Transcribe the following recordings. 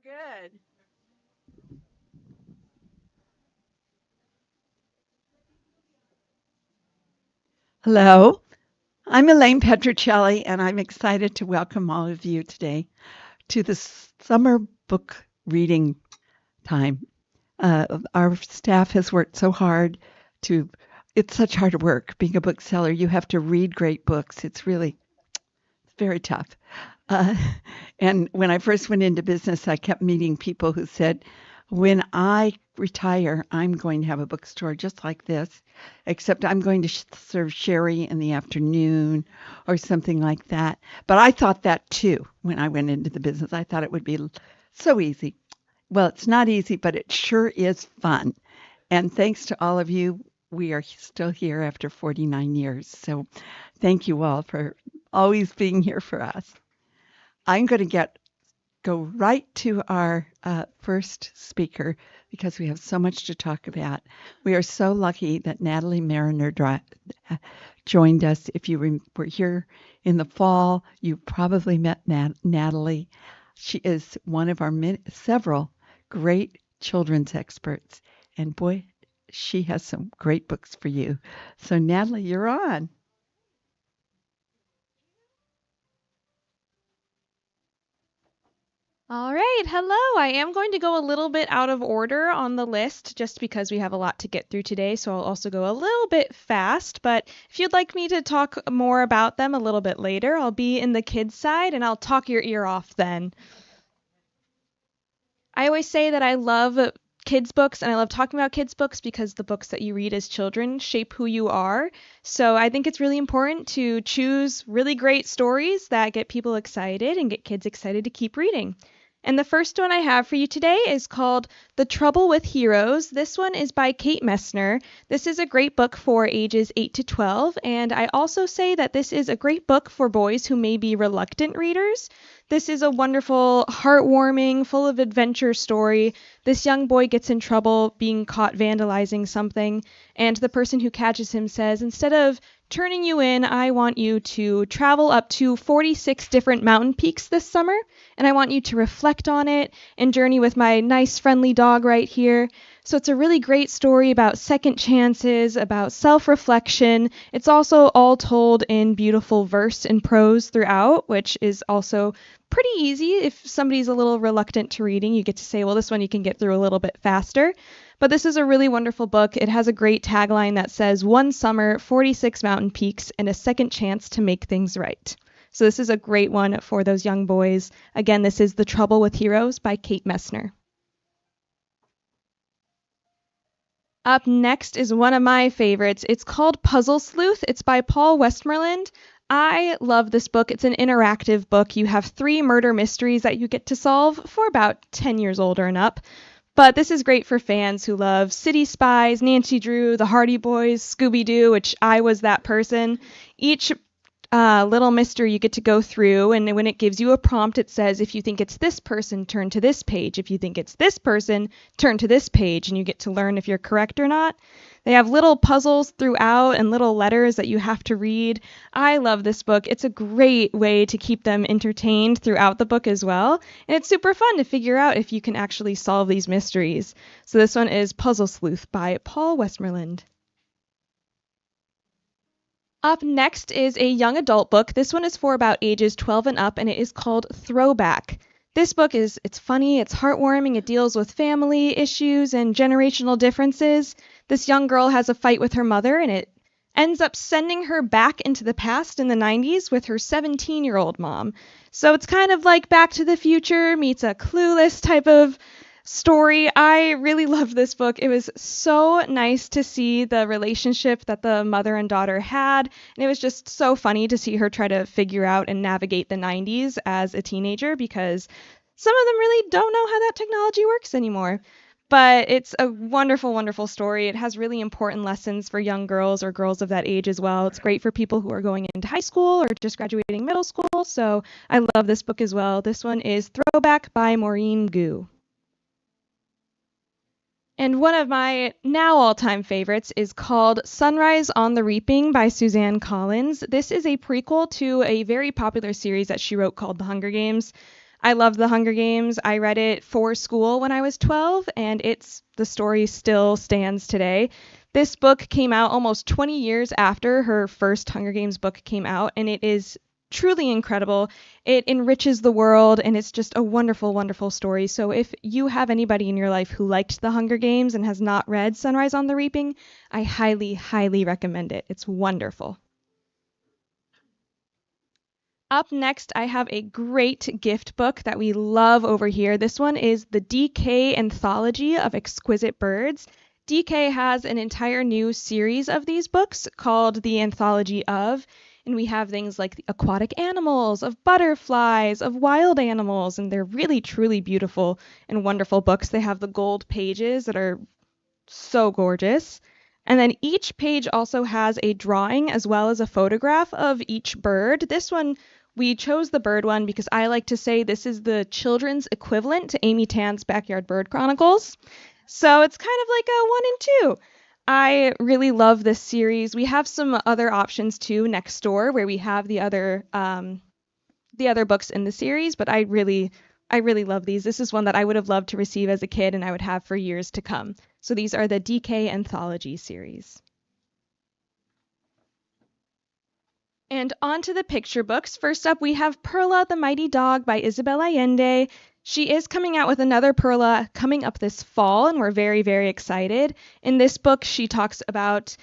Good. Hello, I'm Elaine Petrocelli, and I'm excited to welcome all of you today to the summer book reading time. Our staff has worked so hard to, it's such hard work being a bookseller. You have to read great books. It's really very tough. Uh, and when I first went into business, I kept meeting people who said, when I retire, I'm going to have a bookstore just like this, except I'm going to serve sherry in the afternoon or something like that. But I thought that too when I went into the business. I thought it would be so easy. Well, it's not easy, but it sure is fun. And thanks to all of you, we are still here after 49 years. So thank you all for always being here for us. I'm going to go right to our first speaker because we have so much to talk about. We are so lucky that Natalie Mariner joined us. If you were here in the fall, you probably met Natalie. She is one of our several great children's experts, and boy, she has some great books for you. So, Natalie, you're on. All right, hello. I am going to go a little bit out of order on the list just because we have a lot to get through today, so I'll also go a little bit fast. But if you'd like me to talk more about them a little bit later, I'll be in the kids' side and I'll talk your ear off then. I always say that I love kids' books and I love talking about kids' books because the books that you read as children shape who you are. So I think it's really important to choose really great stories that get people excited and get kids excited to keep reading. And the first one I have for you today is called The Trouble with Heroes. This one is by Kate Messner. This is a great book for ages 8 to 12, and I also say that this is a great book for boys who may be reluctant readers. This is a wonderful, heartwarming, full of adventure story. This young boy gets in trouble being caught vandalizing something, and the person who catches him says, instead of turning you in, I want you to travel up to 46 different mountain peaks this summer, and I want you to reflect on it and journey with my nice, friendly dog right here. So it's a really great story about second chances, about self-reflection. It's also all told in beautiful verse and prose throughout, which is also pretty easy. If somebody's a little reluctant to reading, you get to say, well, this one you can get through a little bit faster. But this is a really wonderful book. It has a great tagline that says, one summer, 46 mountain peaks, and a second chance to make things right. So this is a great one for those young boys. Again, this is The Trouble with Heroes by Kate Messner. Up next is one of my favorites. It's called Puzzle Sleuth. It's by Paul Westmoreland. I love this book. It's an interactive book. You have 3 murder mysteries that you get to solve for about 10 years old and up. But this is great for fans who love City Spies, Nancy Drew, the Hardy Boys, Scooby-Doo, which I was that person. Each little mystery you get to go through, and when it gives you a prompt, it says, if you think it's this person, turn to this page. If you think it's this person, turn to this page, and you get to learn if you're correct or not. They have little puzzles throughout and little letters that you have to read. I love this book. It's a great way to keep them entertained throughout the book as well, and it's super fun to figure out if you can actually solve these mysteries. So this one is Puzzle Sleuth by Paul Westmoreland. Up next is a young adult book. This one is for about ages 12 and up, and it is called Throwback. This book it's funny, it's heartwarming, it deals with family issues and generational differences. This young girl has a fight with her mother, and it ends up sending her back into the past in the 90s with her 17-year-old mom. So it's kind of like Back to the Future meets a Clueless type of story. I really loved this book. It was so nice to see the relationship that the mother and daughter had, and it was just so funny to see her try to figure out and navigate the 90s as a teenager because some of them really don't know how that technology works anymore. But it's a wonderful, wonderful story. It has really important lessons for young girls or girls of that age as well. It's great for people who are going into high school or just graduating middle school. So I love this book as well. This one is Throwback by Maureen Gu. And one of my now all-time favorites is called Sunrise on the Reaping by Suzanne Collins. This is a prequel to a very popular series that she wrote called The Hunger Games. I love The Hunger Games. I read it for school when I was 12, and the story still stands today. This book came out almost 20 years after her first Hunger Games book came out, and it is truly incredible. It enriches the world, and it's just a wonderful, wonderful story. So if you have anybody in your life who liked The Hunger Games and has not read Sunrise on the Reaping, I highly, highly recommend it. It's wonderful. Up next, I have a great gift book that we love over here. This one is the DK Anthology of Exquisite Birds. DK has an entire new series of these books called the Anthology of, and we have things like the aquatic animals, of butterflies, of wild animals, and they're really, truly beautiful and wonderful books. They have the gold pages that are so gorgeous. And then each page also has a drawing as well as a photograph of each bird. This one, we chose the bird one because I like to say this is the children's equivalent to Amy Tan's Backyard Bird Chronicles. So it's kind of like a 1 and 2. I really love this series. We have some other options too next door where we have the other books in the series, but I really love these. This is one that I would have loved to receive as a kid and I would have for years to come. So these are the DK Anthology series. And on to the picture books. First up, we have Perla the Mighty Dog by Isabel Allende. She is coming out with another Perla coming up this fall, and we're very, very excited. In this book, she talks about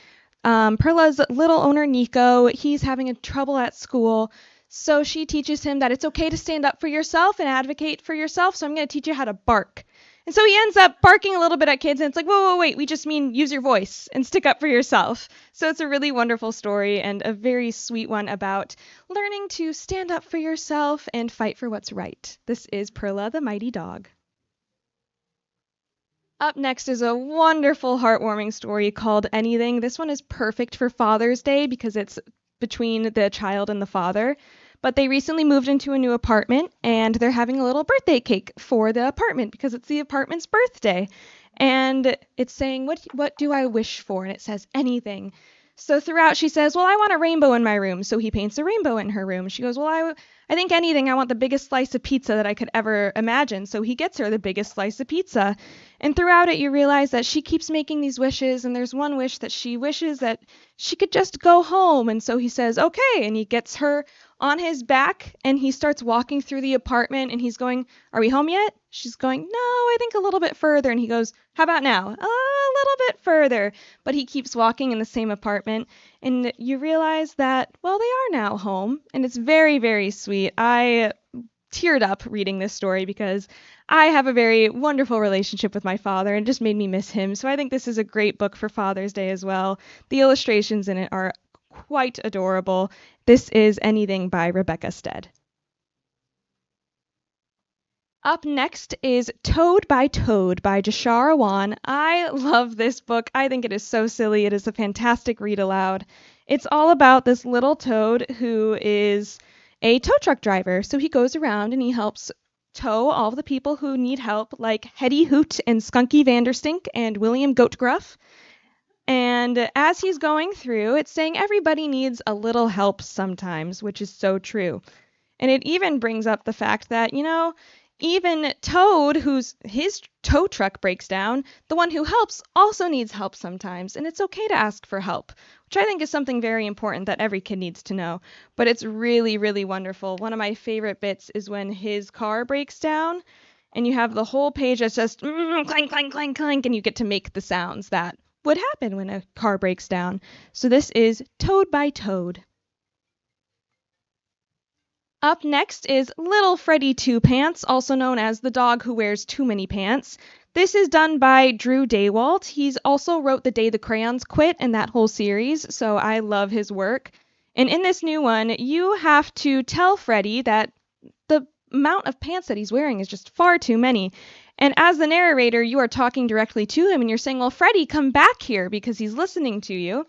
Perla's little owner, Nico. He's having a trouble at school. So she teaches him that it's okay to stand up for yourself and advocate for yourself. So I'm going to teach you how to bark. And so he ends up barking a little bit at kids, and it's like, whoa, whoa, wait, we just mean use your voice and stick up for yourself. So it's a really wonderful story and a very sweet one about learning to stand up for yourself and fight for what's right. This is Perla the Mighty Dog. Up next is a wonderful, heartwarming story called Anything. This one is perfect for Father's Day because it's between the child and the father. But they recently moved into a new apartment and they're having a little birthday cake for the apartment because it's the apartment's birthday. And it's saying, what do I wish for? And it says anything. So throughout she says, well, I want a rainbow in my room. So he paints a rainbow in her room. She goes, well, I think anything. I want the biggest slice of pizza that I could ever imagine. So he gets her the biggest slice of pizza. And throughout it, you realize that she keeps making these wishes. And there's one wish that she wishes that she could just go home. And so he says, okay. And he gets her on his back and he starts walking through the apartment and he's going, are we home yet? She's going, no, I think a little bit further. And he goes, how about now? A little bit further. But he keeps walking in the same apartment and you realize that, well, they are now home and it's very, very sweet. I teared up reading this story because I have a very wonderful relationship with my father and just made me miss him. So I think this is a great book for Father's Day as well. The illustrations in it are quite adorable. This is Anything by Rebecca Stead. Up next is Toad by Toad by Jashar Awan. I love this book. I think it is so silly. It is a fantastic read aloud. It's all about this little toad who is a tow truck driver. So he goes around and he helps tow all the people who need help, like Hetty Hoot and Skunky Vanderstink and William Goatgruff. And as he's going through, it's saying everybody needs a little help sometimes, which is so true. And it even brings up the fact that, even Toad, his tow truck breaks down, the one who helps also needs help sometimes. And it's okay to ask for help, which I think is something very important that every kid needs to know. But it's really, really wonderful. One of my favorite bits is when his car breaks down and you have the whole page that's just clank, clank, clank, clank, and you get to make the sounds that would happen when a car breaks down. So this is Toad by Toad. Up next is Little Freddy Two Pants, also known as the dog who wears too many pants. This is done by Drew Daywalt. He's also wrote The Day the Crayons Quit and that whole series, so I love his work. And in this new one, you have to tell Freddy that the amount of pants that he's wearing is just far too many. And as the narrator, you are talking directly to him and you're saying, well, Freddy, come back here because he's listening to you.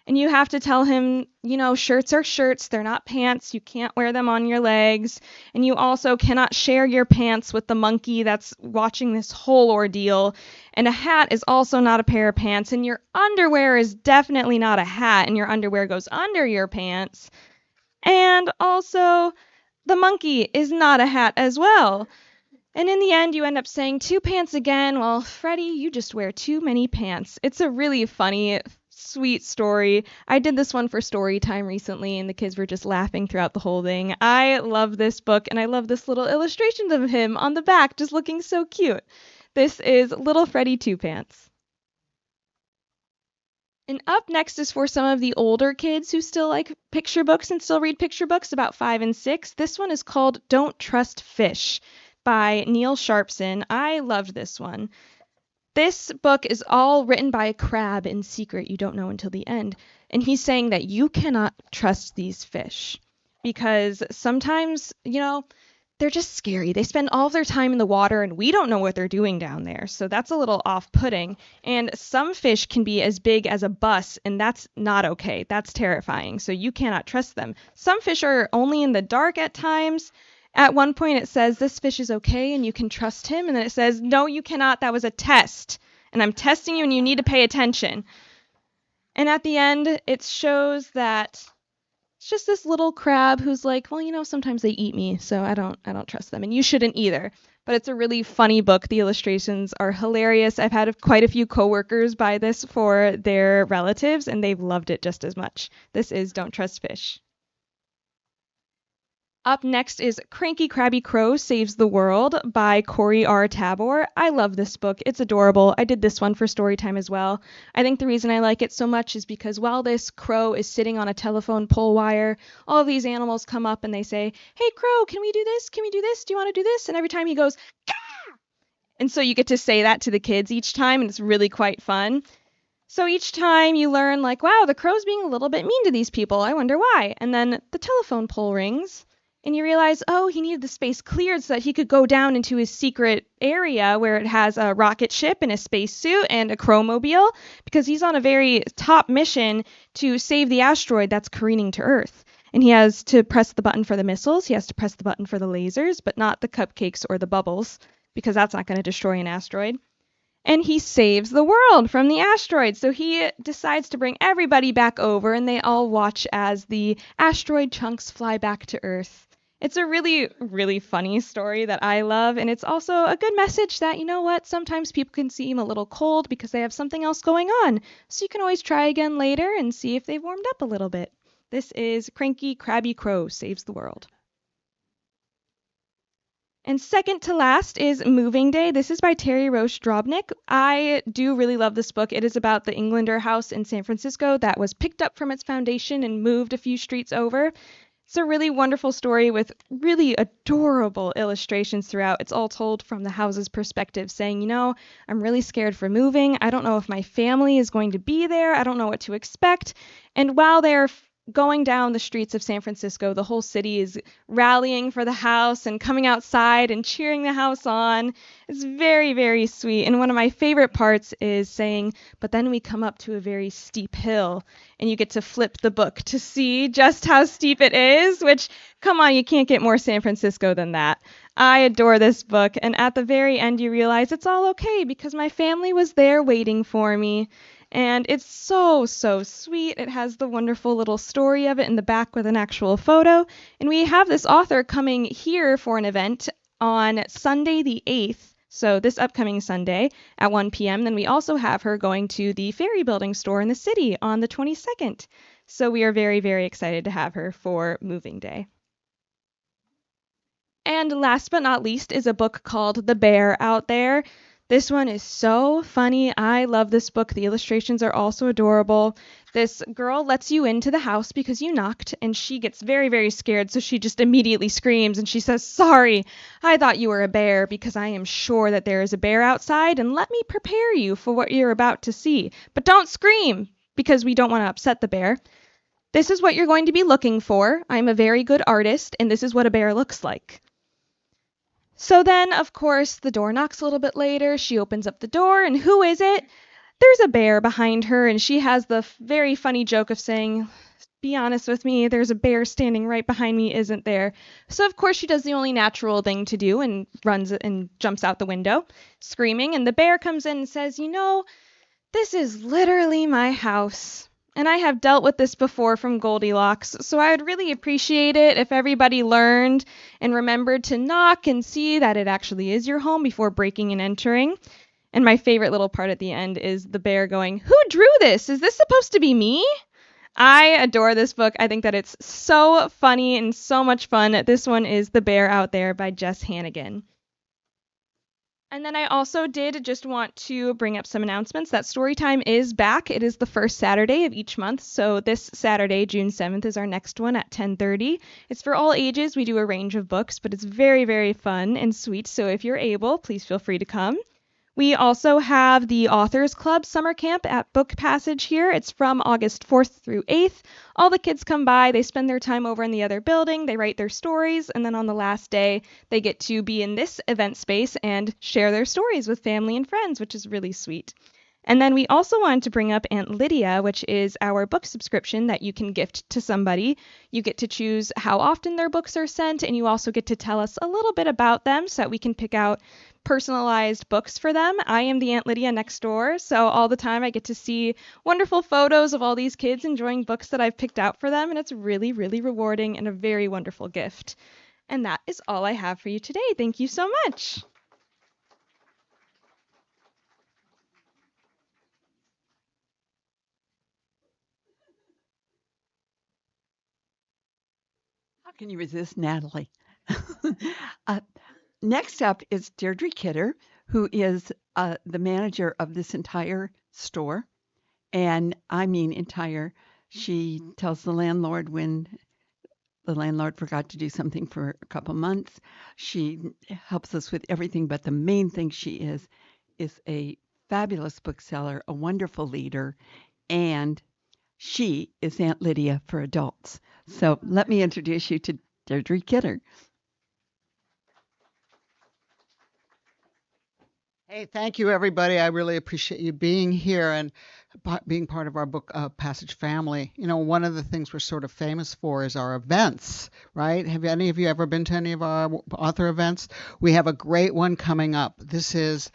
And you have to tell him, shirts are shirts. They're not pants. You can't wear them on your legs. And you also cannot share your pants with the monkey that's watching this whole ordeal. And a hat is also not a pair of pants. And your underwear is definitely not a hat. And your underwear goes under your pants. And also, the monkey is not a hat as well. And in the end, you end up saying two pants again. Well, Freddie, you just wear too many pants. It's a really funny, sweet story. I did this one for story time recently, and the kids were just laughing throughout the whole thing. I love this book, and I love this little illustration of him on the back just looking so cute. This is Little Freddie Two Pants. And up next is for some of the older kids who still like picture books and still read picture books, about 5 and 6. This one is called Don't Trust Fish by Neil Sharpson. I loved this one. This book is all written by a crab in secret. You don't know until the end. And he's saying that you cannot trust these fish because sometimes, they're just scary. They spend all of their time in the water and we don't know what they're doing down there. So that's a little off-putting. And some fish can be as big as a bus, and that's not okay. That's terrifying. So you cannot trust them. Some fish are only in the dark at times. At one point it says this fish is okay and you can trust him, and then it says no, you cannot. That was a test. And I'm testing you and you need to pay attention. And at the end it shows that it's just this little crab who's like, well, sometimes they eat me, so I don't trust them, and you shouldn't either. But it's a really funny book. The illustrations are hilarious. I've had quite a few coworkers buy this for their relatives, and they've loved it just as much. This is Don't Trust Fish. Up next is Cranky Crabby Crow Saves the World by Corey R. Tabor. I love this book. It's adorable. I did this one for story time as well. I think the reason I like it so much is because while this crow is sitting on a telephone pole wire, all of these animals come up and they say, "Hey, crow, can we do this? Can we do this? Do you want to do this?" And every time he goes, "Gah!" And so you get to say that to the kids each time, and it's really quite fun. So each time you learn, like, wow, the crow's being a little bit mean to these people. I wonder why. And then the telephone pole rings. And you realize, oh, he needed the space cleared so that he could go down into his secret area where it has a rocket ship and a spacesuit and a crowmobile, because he's on a very top mission to save the asteroid that's careening to Earth. And he has to press the button for the missiles, he has to press the button for the lasers, but not the cupcakes or the bubbles, because that's not going to destroy an asteroid. And he saves the world from the asteroid. So he decides to bring everybody back over, and they all watch as the asteroid chunks fly back to Earth. It's a really, really funny story that I love, and it's also a good message that, sometimes people can seem a little cold because they have something else going on. So you can always try again later and see if they've warmed up a little bit. This is Cranky Crabby Crow Saves the World. And second to last is Moving Day. This is by Terry Roche Drobnik. I do really love this book. It is about the Englander house in San Francisco that was picked up from its foundation and moved a few streets over. It's a really wonderful story with really adorable illustrations throughout. It's all told from the house's perspective, saying, I'm really scared for moving. I don't know if my family is going to be there. I don't know what to expect. And while they're going down the streets of San Francisco, the whole city is rallying for the house and coming outside and cheering the house on. It's very, very sweet. And one of my favorite parts is saying, but then we come up to a very steep hill, and you get to flip the book to see just how steep it is, which, come on, you can't get more San Francisco than that. I adore this book, and at the very end you realize it's all okay because my family was there waiting for me. And it's so, so sweet. It has the wonderful little story of it in the back with an actual photo. And we have this author coming here for an event on Sunday the 8th. So this upcoming Sunday at 1 p.m. Then we also have her going to the Ferry Building store in the city on the 22nd. So we are very, very excited to have her for Moving Day. And last but not least is a book called The Bear Out There. This one is so funny. I love this book. The illustrations are also adorable. This girl lets you into the house because you knocked, and she gets very, very scared, so she just immediately screams, and she says, "Sorry, I thought you were a bear because I am sure that there is a bear outside, and let me prepare you for what you're about to see. But don't scream because we don't want to upset the bear. This is what you're going to be looking for. I'm a very good artist, and this is what a bear looks like." So then, of course, the door knocks a little bit later. She opens up the door, and who is it? There's a bear behind her, and she has the very funny joke of saying, "Be honest with me, there's a bear standing right behind me, isn't there?" So, of course, she does the only natural thing to do and runs and jumps out the window, screaming, and the bear comes in and says, "This is literally my house. And I have dealt with this before from Goldilocks, so I would really appreciate it if everybody learned and remembered to knock and see that it actually is your home before breaking and entering. And my favorite little part at the end is the bear going, "Who drew this? Is this supposed to be me?" I adore this book. I think that it's so funny and so much fun. This one is The Bear Out There by Jess Hannigan. And then I also did just want to bring up some announcements that Storytime is back. It is the first Saturday of each month. So this Saturday, June 7th, is our next one at 10:30. It's for all ages. We do a range of books, but it's very, very fun and sweet. So if you're able, please feel free to come. We also have the Authors Club Summer Camp at Book Passage here. It's from August 4th through 8th. All the kids come by, they spend their time over in the other building, they write their stories, and then on the last day, they get to be in this event space and share their stories with family and friends, which is really sweet. And then we also wanted to bring up Aunt Lydia, which is our book subscription that you can gift to somebody. You get to choose how often their books are sent, and you also get to tell us a little bit about them so that we can pick out personalized books for them. I am the Aunt Lydia next door, so all the time I get to see wonderful photos of all these kids enjoying books that I've picked out for them, and it's really, really rewarding and a very wonderful gift. And that is all I have for you today. Thank you so much. How can you resist Natalie? uh, Next up is Deirdre Kidder, who is the manager of this entire store. And I mean entire. She tells the landlord when the landlord forgot to do something for a couple months. She helps us with everything, but the main thing she is a fabulous bookseller, a wonderful leader, and she is Aunt Lydia for adults. So let me introduce you to Deirdre Kidder. Hey, thank you, everybody. I really appreciate you being here and being part of our book passage family. You know, one of the things we're sort of famous for is our events, right? Have any of you ever been to any of our author events? We have a great one coming up. This is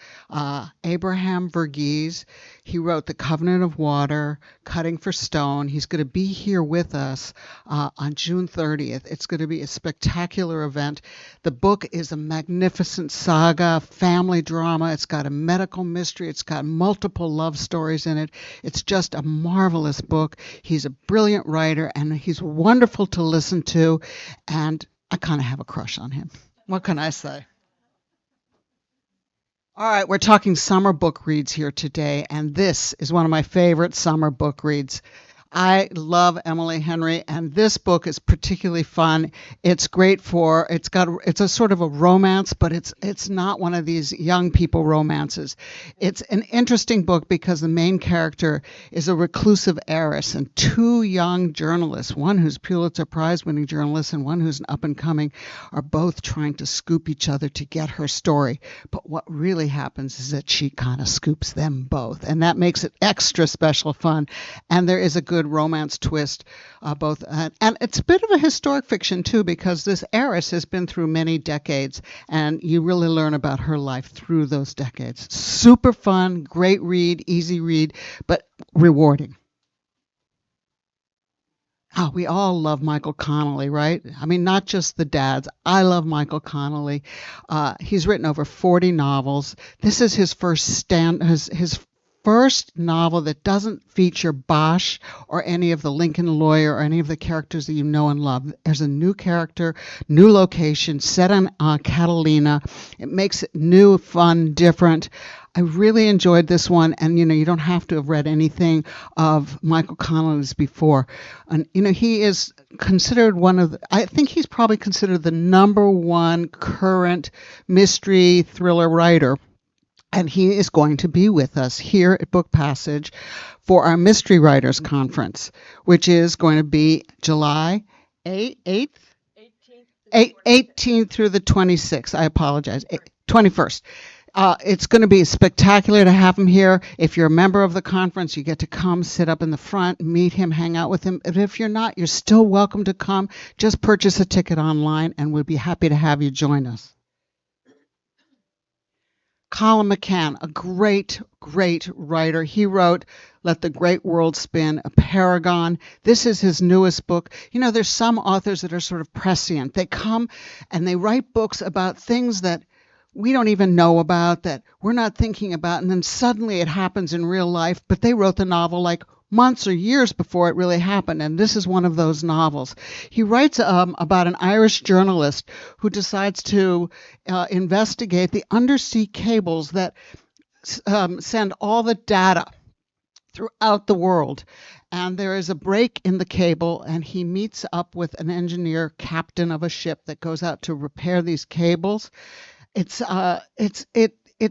Abraham Verghese. He wrote The Covenant of Water, Cutting for Stone. He's going to be here with us on June 30th. It's going to be a spectacular event. The book is a magnificent saga, family drama. It's got a medical mystery. It's got multiple love stories in it. It's just a marvelous book. He's a brilliant writer, and he's wonderful to listen to, and I kind of have a crush on him. What can I say? All right, we're talking summer book reads here today, and this is one of my favorite summer book reads. I love Emily Henry, and this book is particularly fun. It's great for it's a sort of a romance, but it's not one of these young people romances. It's an interesting book because the main character is a reclusive heiress, and two young journalists, one who's Pulitzer Prize winning journalist and one who's an up and coming, are both trying to scoop each other to get her story. But what really happens is that she kind of scoops them both, and that makes it extra special fun. And there is a good romance twist, and it's a bit of a historic fiction too, because this heiress has been through many decades, and you really learn about her life through those decades. Super fun, great read, easy read, but rewarding. Oh, we all love Michael Connelly, right? I mean, not just the dads. I love Michael Connelly. He's written over 40 novels. This is his first novel that doesn't feature Bosch or any of the Lincoln Lawyer or any of the characters that you know and love. There's a new character, new location, set on Catalina. It makes it new, fun, different. I really enjoyed this one, and you don't have to have read anything of Michael Connelly's before. And he is considered I think he's probably considered the number one current mystery thriller writer. And he is going to be with us here at Book Passage for our Mystery Writers Conference, which is going to be July 8th? 18th through the 26th. I apologize. 21st. It's going to be spectacular to have him here. If you're a member of the conference, you get to come, sit up in the front, meet him, hang out with him. And if you're not, you're still welcome to come. Just purchase a ticket online, and we'll be happy to have you join us. Colin McCann, a great, great writer. He wrote Let the Great World Spin, A Paragon. This is his newest book. You know, there's some authors that are sort of prescient. They come and they write books about things that we don't even know about, that we're not thinking about, and then suddenly it happens in real life, but they wrote the novel like months or years before it really happened, and this is one of those novels. He writes about an Irish journalist who decides to investigate the undersea cables that send all the data throughout the world. And there is a break in the cable, and he meets up with an engineer, captain of a ship that goes out to repair these cables. It's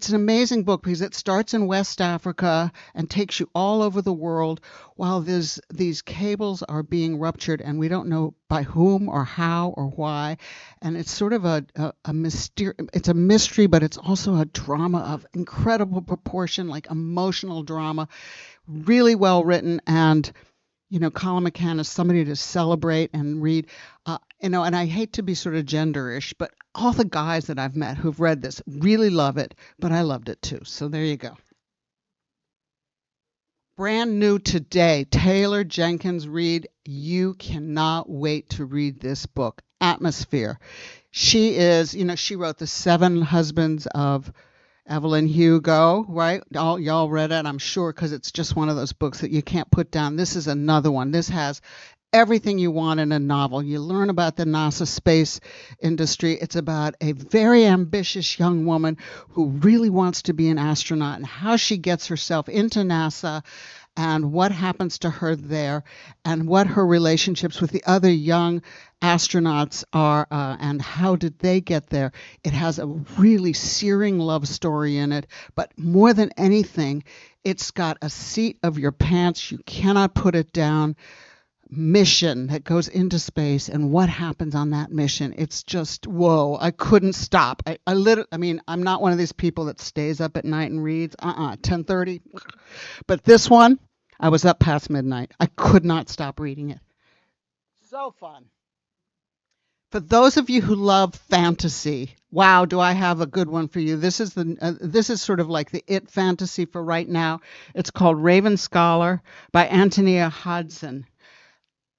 an amazing book because it starts in West Africa and takes you all over the world while these cables are being ruptured, and we don't know by whom or how or why. And it's sort of a mystery. It's a mystery, but it's also a drama of incredible proportion, like emotional drama, really well written. And Colin McCann is somebody to celebrate and read. And I hate to be sort of genderish, but all the guys that I've met who've read this really love it, but I loved it too. So there you go. Brand new today, Taylor Jenkins Reid. You cannot wait to read this book, Atmosphere. She wrote The Seven Husbands of Evelyn Hugo, right? Y'all read it, I'm sure, because it's just one of those books that you can't put down. This is another one. This has everything you want in a novel. You learn about the NASA space industry. It's about a very ambitious young woman who really wants to be an astronaut and how she gets herself into NASA and what happens to her there and what her relationships with the other young astronauts are and how did they get there. It has a really searing love story in it, but more than anything, it's got a seat of your pants. You cannot put it down. Mission that goes into space and what happens on that mission. It's just, whoa, I couldn't stop. I'm not one of these people that stays up at night and reads 10:30, but this one I was up past midnight. I could not stop reading it. So fun. For those of you who love fantasy, wow, do I have a good one for you. This is sort of like the it fantasy for right now. It's called Raven Scholar by Antonia Hodson.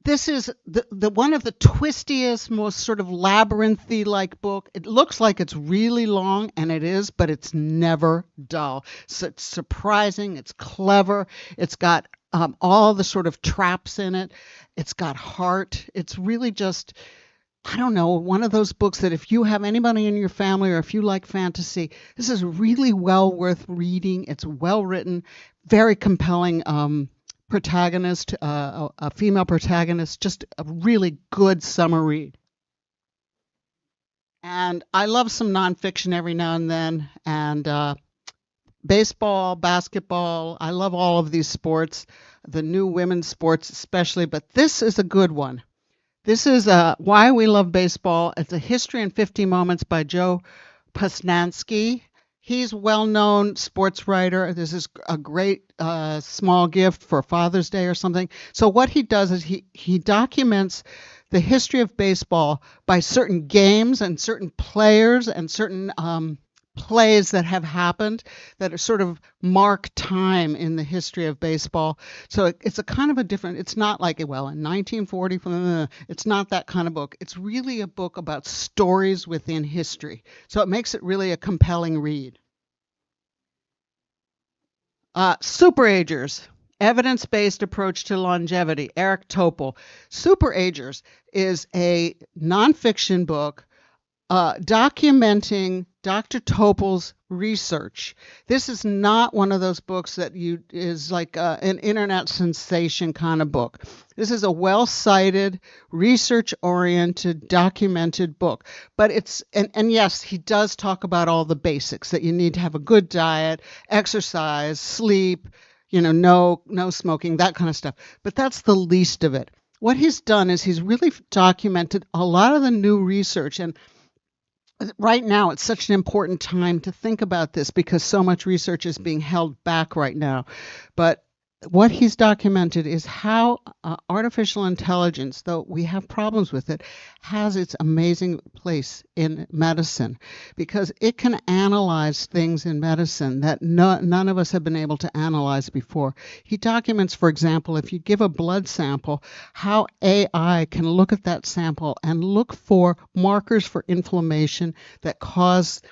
This is the one of the twistiest, most sort of labyrinthy-like book. It looks like it's really long, and it is, but it's never dull. So it's surprising. It's clever. It's got all the sort of traps in it. It's got heart. It's really just, I don't know, one of those books that if you have anybody in your family or if you like fantasy, this is really well worth reading. It's well written, very compelling protagonist, a female protagonist, just a really good summer read. And I love some nonfiction every now and then, and baseball, basketball. I love all of these sports, the new women's sports especially, but this is a good one. This is Why We Love Baseball. It's a History in 50 Moments by Joe Posnanski. He's a well-known sports writer. This is a great small gift for Father's Day or something. So what he does is he documents the history of baseball by certain games and certain players and certain plays that have happened that are sort of mark time in the history of baseball. So it's a kind of a different, it's not like, well, in 1940, it's not that kind of book. It's really a book about stories within history. So it makes it really a compelling read. Superagers, Evidence-Based Approach to Longevity, Eric Topol. Superagers is a nonfiction book documenting Dr. Topol's research. This is not one of those books that is like an internet sensation kind of book. This is a well-cited, research-oriented, documented book. But and yes, he does talk about all the basics, that you need to have a good diet, exercise, sleep, no smoking, that kind of stuff. But that's the least of it. What he's done is he's really documented a lot of the new research, and right now, it's such an important time to think about this because so much research is being held back right now. But what he's documented is how artificial intelligence, though we have problems with it, has its amazing place in medicine because it can analyze things in medicine that none of us have been able to analyze before. He documents, for example, if you give a blood sample, how AI can look at that sample and look for markers for inflammation that cause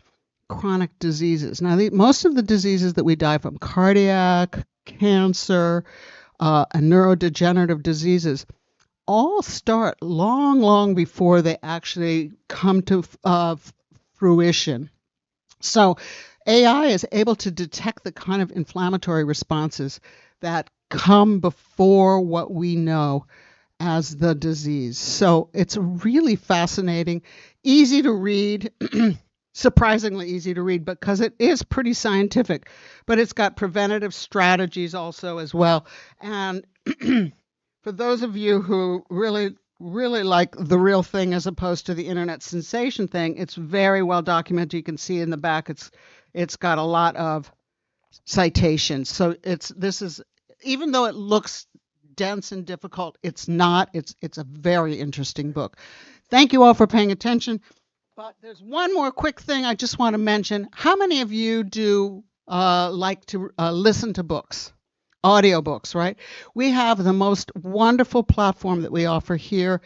chronic diseases. Now, most of the diseases that we die from, cardiac, cancer, and neurodegenerative diseases, all start long, long before they actually come to fruition. So AI is able to detect the kind of inflammatory responses that come before what we know as the disease. So it's really fascinating, easy to read. Surprisingly easy to read because it is pretty scientific, but it's got preventative strategies also as well. And for those of you who really like the real thing as opposed to the internet sensation thing, it's very well documented. You can see in the back it's got a lot of citations. So this is, even though it looks dense and difficult, it's not. It's a very interesting book. Thank you all for paying attention. But there's one more quick thing I just want to mention. How many of you do like to listen to books, audiobooks, right? We have the most wonderful platform that we offer here.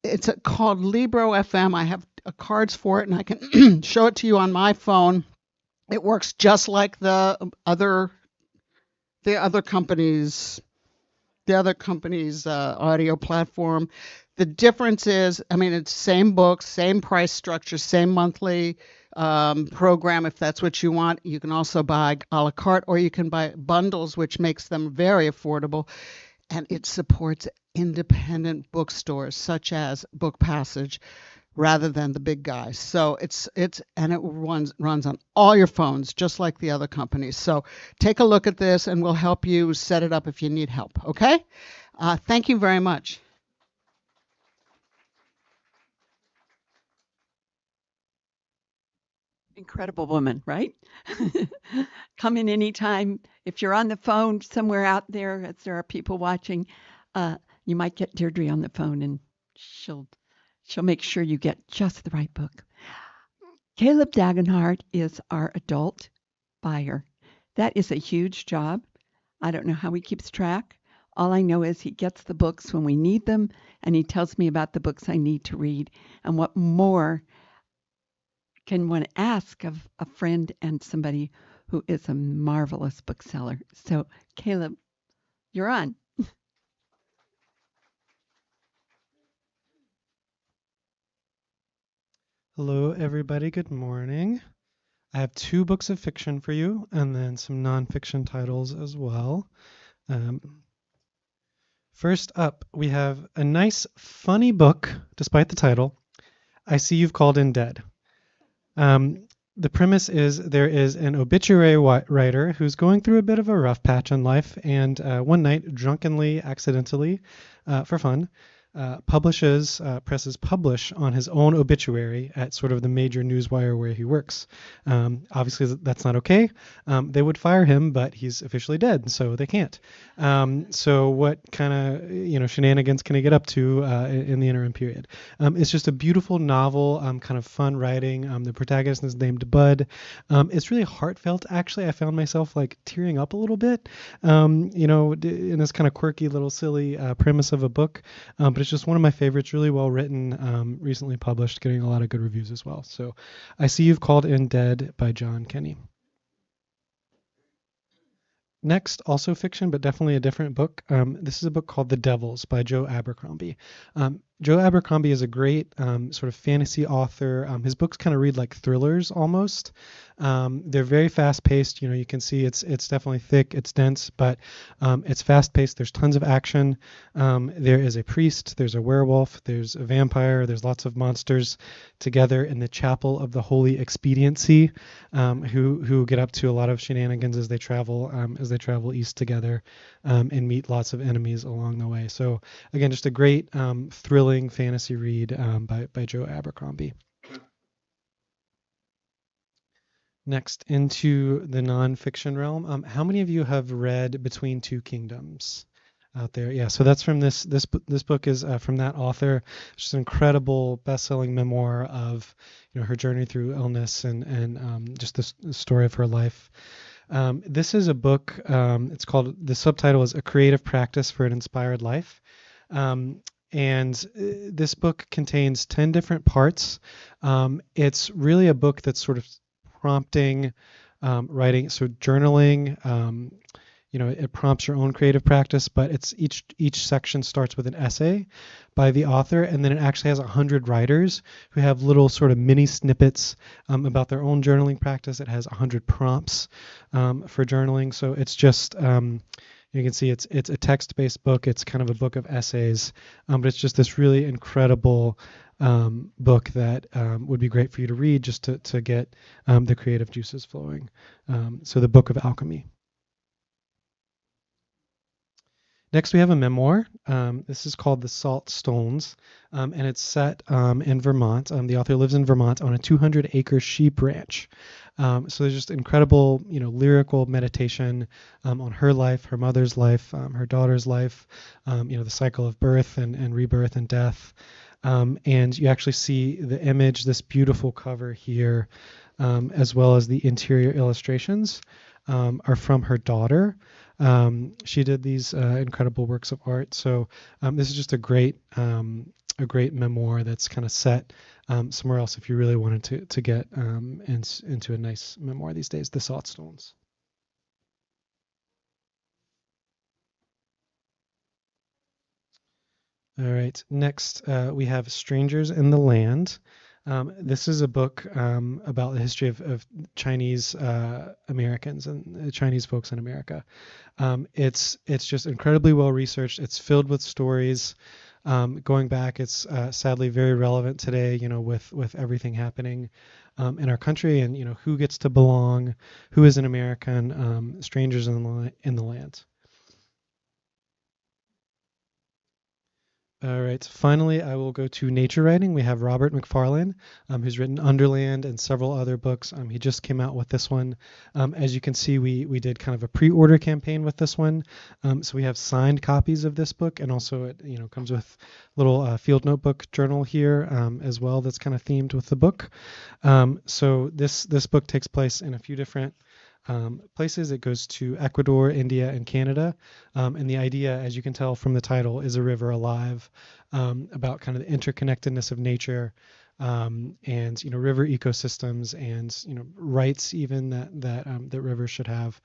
It's called Libro FM. I have cards for it, and I can show it to you on my phone. It works just like the other companies' audio platform. The difference is, I mean, it's same books, same price structure, same monthly program if that's what you want. You can also buy a la carte, or you can buy bundles, which makes them very affordable. And it supports independent bookstores such as Book Passage rather than the big guys. So it runs on all your phones just like the other companies. So take a look at this and we'll help you set it up if you need help. Okay? Thank you very much. Incredible woman, right? Come in anytime. If you're on the phone somewhere out there, as there are people watching, you might get Deirdre on the phone, and she'll make sure you get just the right book. Caleb Dagenhart is our adult buyer. That is a huge job. I don't know how he keeps track. All I know is he gets the books when we need them, and he tells me about the books I need to read and what more can one ask of a friend and somebody who is a marvelous bookseller. So, Caleb, you're on. Hello, everybody. Good morning. I have 2 books of fiction for you and then some nonfiction titles as well. First up, we have a nice, funny book, despite the title, I See You've Called In Dead. The premise is there is an obituary writer who's going through a bit of a rough patch in life, and one night, drunkenly, accidentally, for fun, presses publish on his own obituary at sort of the major newswire where he works. Obviously, that's not okay. They would fire him, but he's officially dead, so they can't. So what kind of shenanigans can he get up to in the interim period? It's just a beautiful novel, kind of fun writing. The protagonist is named Bud. It's really heartfelt, actually. I found myself like tearing up a little bit, in this kind of quirky little silly premise of a book. But it's just one of my favorites, really well written, recently published, getting a lot of good reviews as well. So I See You've Called In Dead by John Kenny. Next, also fiction, but definitely a different book. This is a book called The Devils by Joe Abercrombie. Joe Abercrombie is a great sort of fantasy author. His books kind of read like thrillers almost. They're very fast-paced. You can see it's definitely thick, it's dense, but it's fast-paced. There's tons of action. There is a priest, there's a werewolf, there's a vampire, there's lots of monsters together in the Chapel of the Holy Expediency, who get up to a lot of shenanigans as they travel east together, and meet lots of enemies along the way. So again, just a great thrilling fantasy read by Joe Abercrombie. Next, into the nonfiction realm. How many of you have read Between Two Kingdoms out there? Yeah, so that's from this book is from that author. It's just an incredible best-selling memoir of her journey through illness and just the story of her life. This is a book. The subtitle is A Creative Practice for an Inspired Life. This book contains 10 different parts. It's really a book that's sort of prompting writing, so journaling. It prompts your own creative practice, but it's each section starts with an essay by the author, and then it actually has 100 writers who have little sort of mini snippets about their own journaling practice. It has 100 prompts for journaling, so it's just you can see it's a text-based book. It's kind of a book of essays, but it's just this really incredible book that would be great for you to read just to get the creative juices flowing. So the Book of Alchemy. Next, we have a memoir. This is called The Salt Stones, and it's set in Vermont. The author lives in Vermont on a 200-acre sheep ranch. So there's just incredible, lyrical meditation on her life, her mother's life, her daughter's life, the cycle of birth and rebirth and death. And you actually see the image, this beautiful cover here, as well as the interior illustrations are from her daughter. She did these incredible works of art. So this is just a great memoir that's kind of set somewhere else if you really wanted to get into a nice memoir these days. The Salt Stones. All right. Next, we have Strangers in the Land. This is a book about the history of Chinese Americans and Chinese folks in America. It's just incredibly well researched. It's filled with stories. Going back, it's sadly very relevant today. With everything happening in our country, and who gets to belong, who is an American. Strangers in the Land. All right. Finally, I will go to nature writing. We have Robert McFarlane, who's written Underland and several other books. He just came out with this one. As you can see, we did kind of a pre-order campaign with this one. So we have signed copies of this book, and also it comes with a little field notebook journal here as well that's kind of themed with the book. So this book takes place in a few different places. It goes to Ecuador, India, and Canada. And the idea, as you can tell from the title, is A River Alive, about kind of the interconnectedness of nature and river ecosystems and rights even that rivers should have.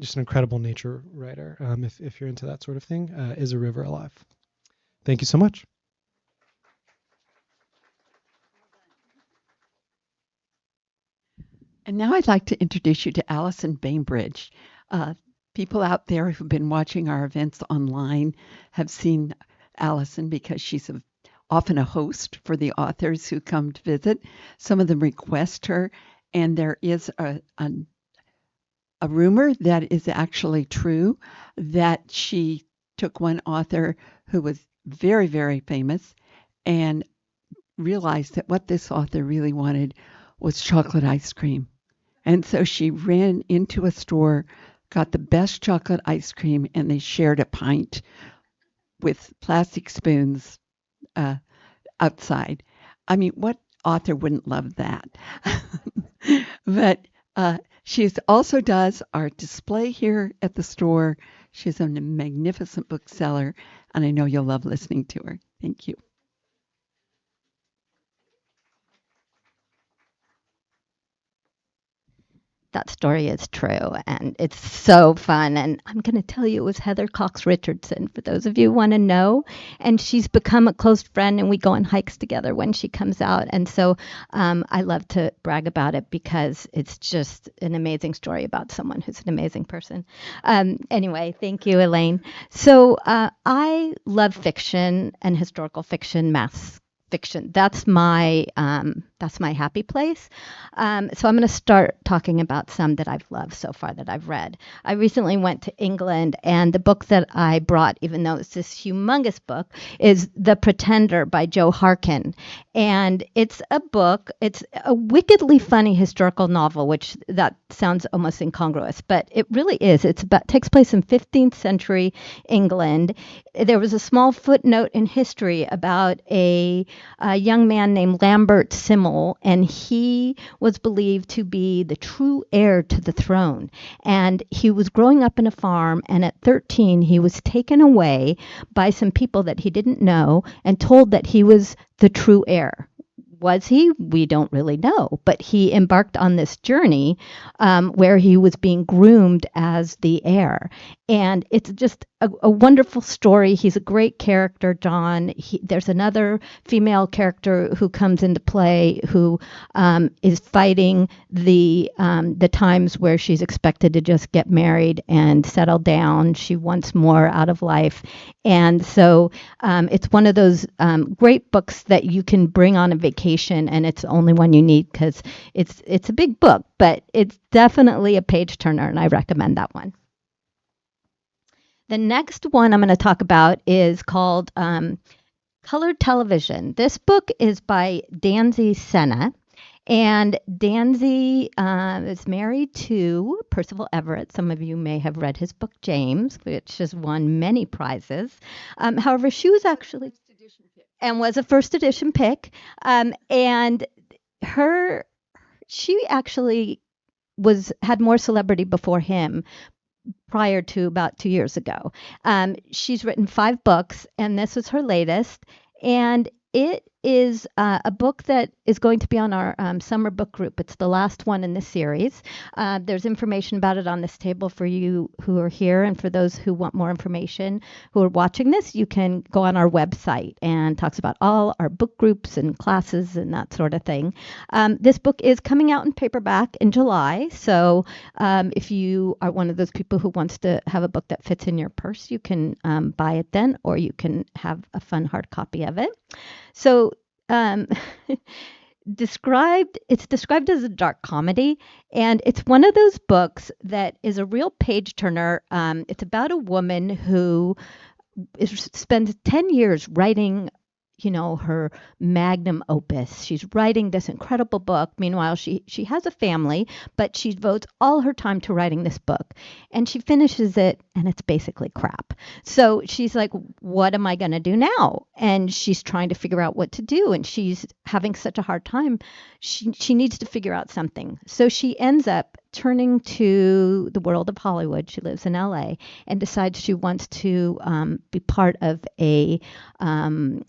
Just an incredible nature writer. If you're into that sort of thing, is A River Alive. Thank you so much. And now I'd like to introduce you to Allison Bainbridge. People out there who've been watching our events online have seen Allison because she's often a host for the authors who come to visit. Some of them request her, and there is a rumor that is actually true that she took one author who was very, very famous and realized that what this author really wanted was chocolate ice cream. And so she ran into a store, got the best chocolate ice cream, and they shared a pint with plastic spoons outside. I mean, what author wouldn't love that? But she also does our display here at the store. She's a magnificent bookseller, and I know you'll love listening to her. Thank you. That story is true, and it's so fun. And I'm going to tell you, it was Heather Cox Richardson, for those of you who want to know. And she's become a close friend, and we go on hikes together when she comes out. And so I love to brag about it because it's just an amazing story about someone who's an amazing person. Anyway, thank you, Elaine. So I love fiction and historical fiction, mass fiction. That's my that's my happy place. So I'm going to start talking about some that I've loved so far that I've read. I recently went to England, and the book that I brought, even though it's this humongous book, is The Pretender by Joe Harkin. And it's a book, it's a wickedly funny historical novel, which that sounds almost incongruous, but it really is. It's about takes place in 15th century England. There was a small footnote in history about a young man named Lambert Simmel, and he was believed to be the true heir to the throne. And he was growing up in a farm, and at 13, he was taken away by some people that he didn't know and told that he was the true heir. Was he? We don't really know. But he embarked on this journey where he was being groomed as the heir. And it's just a wonderful story. He's a great character, John. There's another female character who comes into play who is fighting the times where she's expected to just get married and settle down. She wants more out of life. And so it's one of those great books that you can bring on a vacation, and it's the only one you need because it's a big book, but it's definitely a page turner, and I recommend that one. The next one I'm going to talk about is called Colored Television. This book is by Danzy Senna. And Danzy is married to Percival Everett. Some of you may have read his book, James, which has won many prizes. However, she was actually and was a first edition pick. And she actually had more celebrity before him prior to about 2 years ago. She's written 5 books, and this was her latest. And it is a book that is going to be on our summer book group. It's the last one in this series. There's information about it on this table for you who are here, and for those who want more information who are watching this, you can go on our website, and talks about all our book groups and classes and that sort of thing. This book is coming out in paperback in July, so if you are one of those people who wants to have a book that fits in your purse, you can buy it then, or you can have a fun hard copy of it. So it's described as a dark comedy, and it's one of those books that is a real page turner. It's about a woman who spends 10 years writing her magnum opus. She's writing this incredible book. Meanwhile, she has a family, but she devotes all her time to writing this book. And she finishes it, and it's basically crap. So she's like, what am I going to do now? And she's trying to figure out what to do, and she's having such a hard time. She needs to figure out something. So she ends up turning to the world of Hollywood. She lives in LA, and decides she wants to be part of a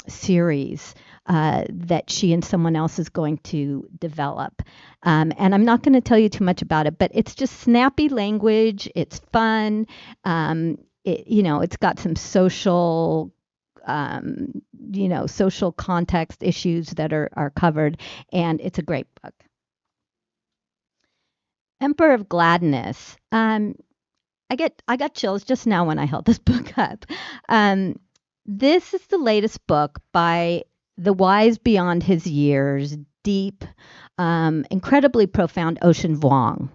series that she and someone else is going to develop. And I'm not going to tell you too much about it, but it's just snappy language. It's fun. It's got some social social context issues that are covered, and it's a great book. Emperor of Gladness. I got chills just now when I held this book up. This is the latest book by the wise beyond his years, deep, incredibly profound Ocean Vuong.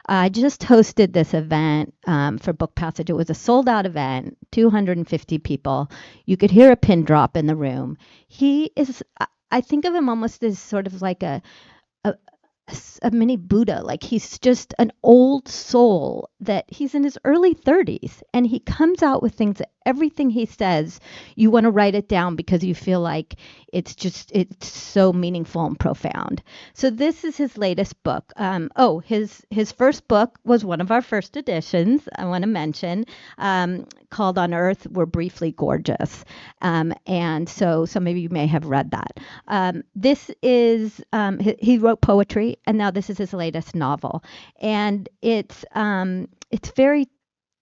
I just hosted this event for Book Passage. It was a sold-out event, 250 people. You could hear a pin drop in the room. I think of him almost as sort of like a mini Buddha. Like, he's just an old soul that he's in his early 30s, and he comes out with things that everything he says, you want to write it down because you feel like it's so meaningful and profound. So this is his latest book. His first book was one of our first editions, I want to mention, called On Earth We're Briefly Gorgeous. And so some of you may have read that. This is, he wrote poetry, and now this is his latest novel. And it's very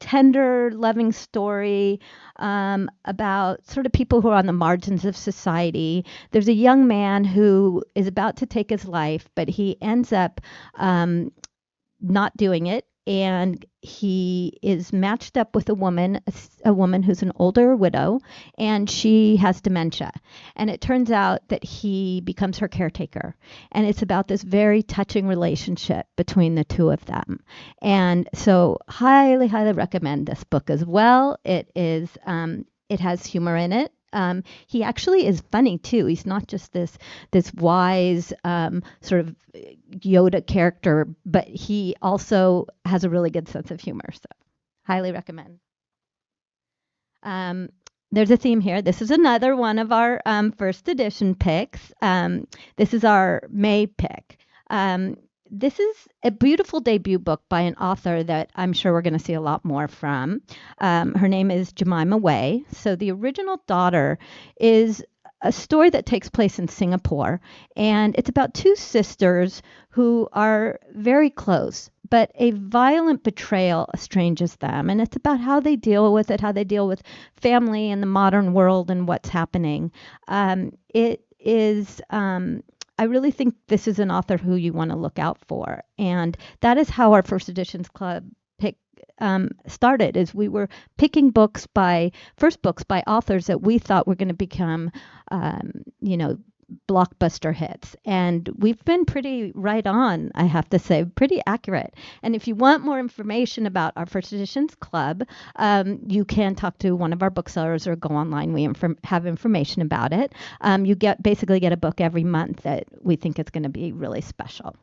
tender, loving story about sort of people who are on the margins of society. There's a young man who is about to take his life, but he ends up not doing it, and he is matched up with a woman, a woman who's an older widow, and she has dementia. And it turns out that he becomes her caretaker. And it's about this very touching relationship between the two of them. And so, highly, highly recommend this book as well. It is, it has humor in it. He actually is funny too. He's not just this wise sort of Yoda character, but he also has a really good sense of humor. So, highly recommend. There's a theme here. This is another one of our first edition picks. This is our May pick. This is a beautiful debut book by an author that I'm sure we're going to see a lot more from. Her name is Jemima Way. So the original Daughter is a story that takes place in Singapore, and it's about two sisters who are very close, but a violent betrayal estranges them, and it's about how they deal with it, how they deal with family in the modern world and what's happening. It is I really think this is an author who you want to look out for. And that is how our First Editions Club pick started, is we were picking first books by authors that we thought were going to become, blockbuster hits. And we've been pretty right on, I have to say, pretty accurate. And if you want more information about our First Editions Club, you can talk to one of our booksellers or go online. We have information about it. You basically get a book every month that we think is going to be really special.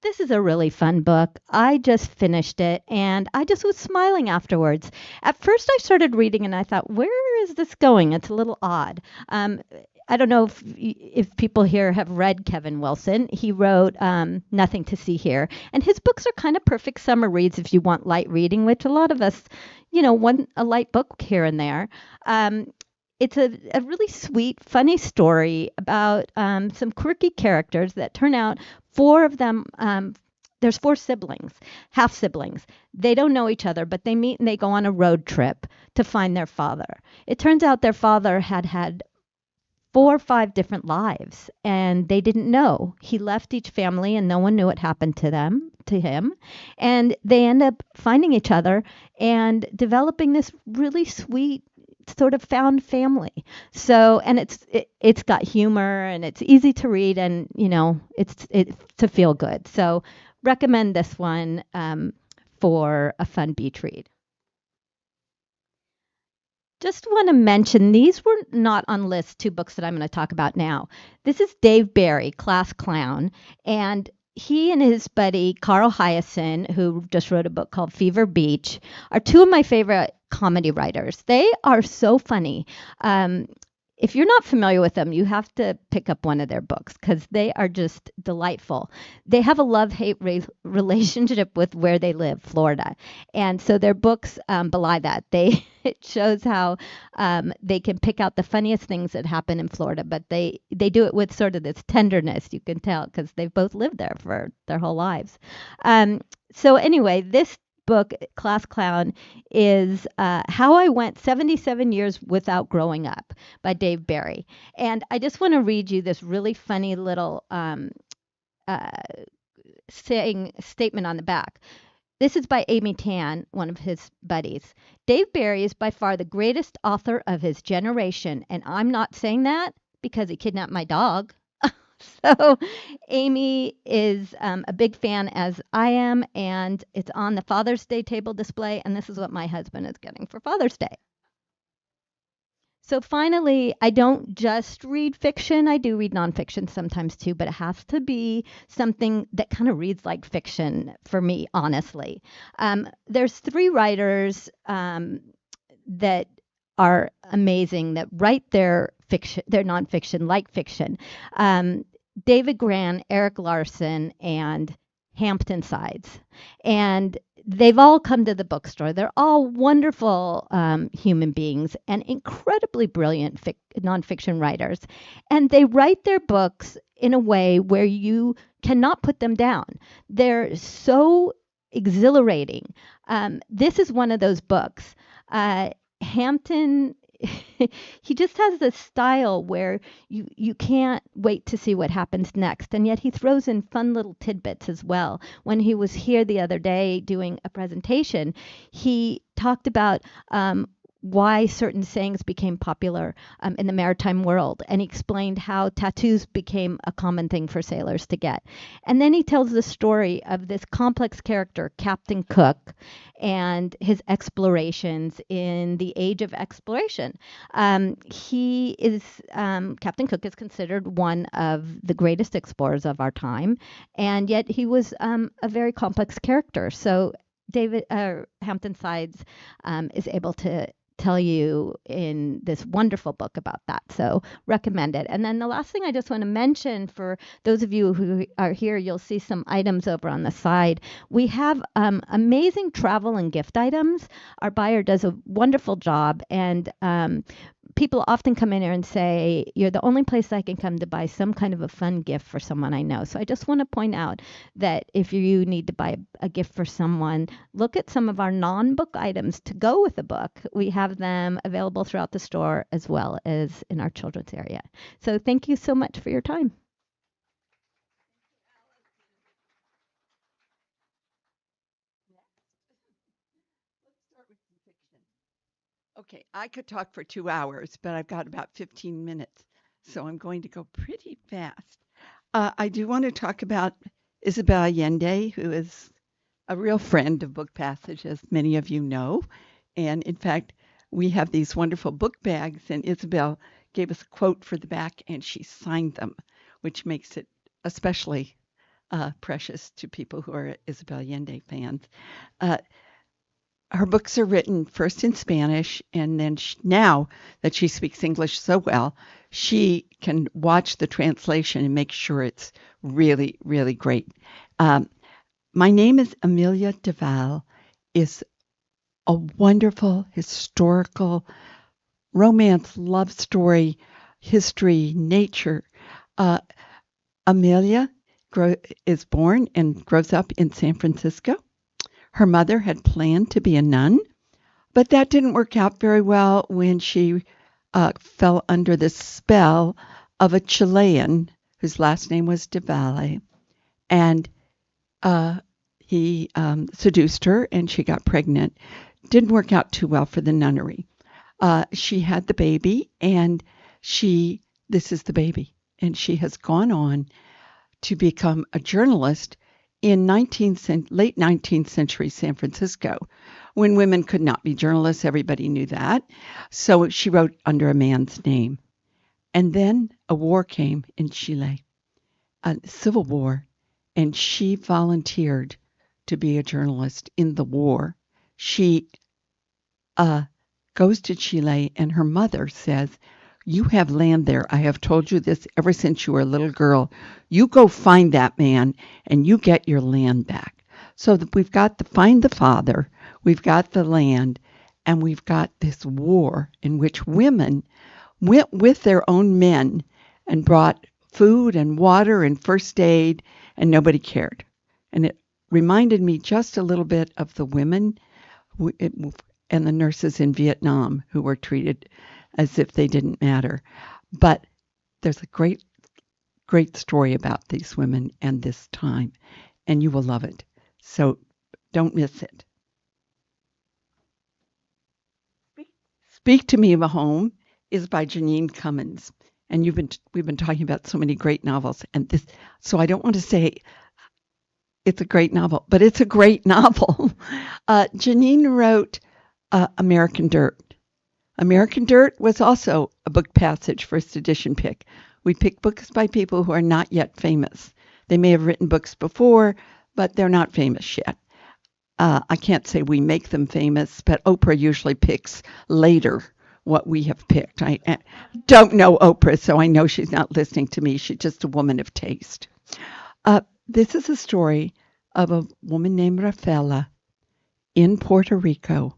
This is a really fun book. I just finished it and I just was smiling afterwards. At first, I started reading and I thought, where is this going? It's a little odd. I don't know if people here have read Kevin Wilson. He wrote Nothing to See Here. And his books are kind of perfect summer reads if you want light reading, which a lot of us, want a light book here and there. It's a really sweet, funny story about some quirky characters that turn out four of them. There's four siblings, half siblings. They don't know each other, but they meet and they go on a road trip to find their father. It turns out their father had 4 or 5 different lives, and they didn't know. He left each family, and no one knew what happened to him. And they end up finding each other and developing this really sweet sort of found family. So, and it's got humor and it's easy to read, and it's to feel good. So recommend this one for a fun beach read. Just want to mention, these were not on list 2 books that I'm going to talk about now. This is Dave Barry, Class Clown, and he and his buddy Carl Hyacin, who just wrote a book called Fever Beach, are 2 of my favorite comedy writers. They are so funny. If you're not familiar with them, you have to pick up one of their books because they are just delightful. They have a love-hate relationship with where they live, Florida. And so their books belie that. It shows how they can pick out the funniest things that happen in Florida, but they do it with sort of this tenderness, you can tell, because they've both lived there for their whole lives. So anyway, this book, Class Clown, is How I Went 77 Years Without Growing Up by Dave Barry. And I just want to read you this really funny little statement on the back. This is by Amy Tan, one of his buddies. Dave Barry is by far the greatest author of his generation, and I'm not saying that because he kidnapped my dog. So Amy is a big fan, as I am, and it's on the Father's Day table display, and this is what my husband is getting for Father's Day. So finally, I don't just read fiction. I do read nonfiction sometimes too, but it has to be something that kind of reads like fiction for me, honestly. There's 3 writers that are amazing that write their nonfiction like fiction. David Grann, Eric Larson, and Hampton Sides. And they've all come to the bookstore. They're all wonderful human beings and incredibly brilliant nonfiction writers. And they write their books in a way where you cannot put them down. They're so exhilarating. This is one of those books. Hampton he just has this style where you can't wait to see what happens next, and yet he throws in fun little tidbits as well. When he was here the other day doing a presentation, he talked about why certain sayings became popular in the maritime world, and he explained how tattoos became a common thing for sailors to get. And then he tells the story of this complex character, Captain Cook, and his explorations in the age of exploration. He is Captain Cook is considered one of the greatest explorers of our time, and yet he was a very complex character. So David Hampton Sides is able to tell you in this wonderful book about that. So recommend it. And then the last thing I just want to mention, for those of you who are here, you'll see some items over on the side. We have amazing travel and gift items. Our buyer does a wonderful job, and people often come in here and say, you're the only place I can come to buy some kind of a fun gift for someone I know. So I just want to point out that if you need to buy a gift for someone, look at some of our non-book items to go with the book. We have them available throughout the store as well as in our children's area. So thank you so much for your time. Okay, I could talk for 2 hours, but I've got about 15 minutes, so I'm going to go pretty fast. I do want to talk about Isabel Allende, who is a real friend of Book Passage, as many of you know. And in fact, we have these wonderful book bags, and Isabel gave us a quote for the back, and she signed them, which makes it especially precious to people who are Isabel Allende fans. Uh, Her books are written first in Spanish, and then now that she speaks English so well, she can watch the translation and make sure it's really, really great. My Name is Amelia Duval is a wonderful historical romance love story, history, nature. Uh, Amelia is born and grows up in San Francisco. Her mother had planned to be a nun, but that didn't work out very well when she fell under the spell of a Chilean whose last name was Duval, and he seduced her, and she got pregnant. Didn't work out too well for the nunnery. She had the baby, and this is the baby, and she has gone on to become a journalist in late 19th century San Francisco, when women could not be journalists. Everybody knew that. So she wrote under a man's name. And then a war came in Chile, a civil war, and she volunteered to be a journalist in the war. She goes to Chile, and her mother says, you have land there. I have told you this ever since you were a little girl. You go find that man, and you get your land back. So we've got to find the father, we've got the land, and we've got this war in which women went with their own men and brought food and water and first aid, and nobody cared. And it reminded me just a little bit of the women and the nurses in Vietnam who were treated as if they didn't matter. But there's a great, great story about these women and this time, and you will love it. So don't miss it. Speak to Me of a Home is by Janine Cummins, and we've been talking about so many great novels, and this. So I don't want to say it's a great novel, but it's a great novel. Janine wrote American Dirt. American Dirt was also a Book Passage first edition pick. We pick books by people who are not yet famous. They may have written books before, but they're not famous yet. I can't say we make them famous, but Oprah usually picks later what we have picked. I don't know Oprah, so I know she's not listening to me. She's just a woman of taste. This is a story of a woman named Rafaela in Puerto Rico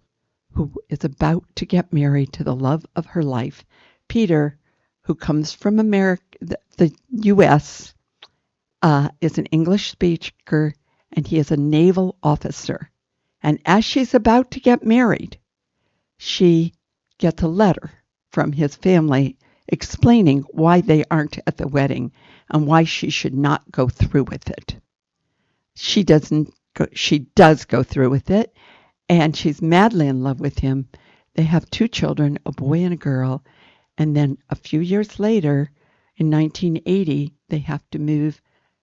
who is about to get married to the love of her life, Peter, who comes from America, the U.S., is an English speaker, and he is a naval officer. And as she's about to get married, she gets a letter from his family explaining why they aren't at the wedding and why she should not go through with it. She does go through with it, and she's madly in love with him. They have 2 children, a boy and a girl, and then a few years later, in 1980, they have to move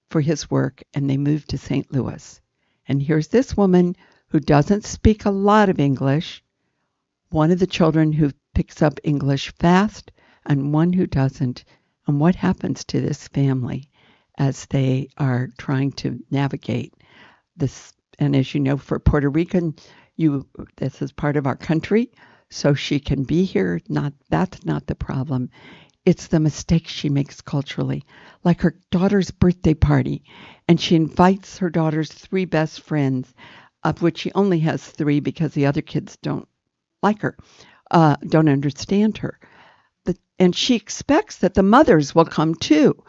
for his work, and they move to St. Louis. And here's this woman who doesn't speak a lot of English, one of the children who picks up English fast, and one who doesn't, and what happens to this family as they are trying to navigate this. And as you know, for Puerto Rican, this is part of our country, so she can be here. That's not the problem. It's the mistakes she makes culturally, like her daughter's birthday party, and she invites her daughter's 3 best friends, of which she only has 3 because the other kids don't like her, don't understand her. And she expects that the mothers will come too.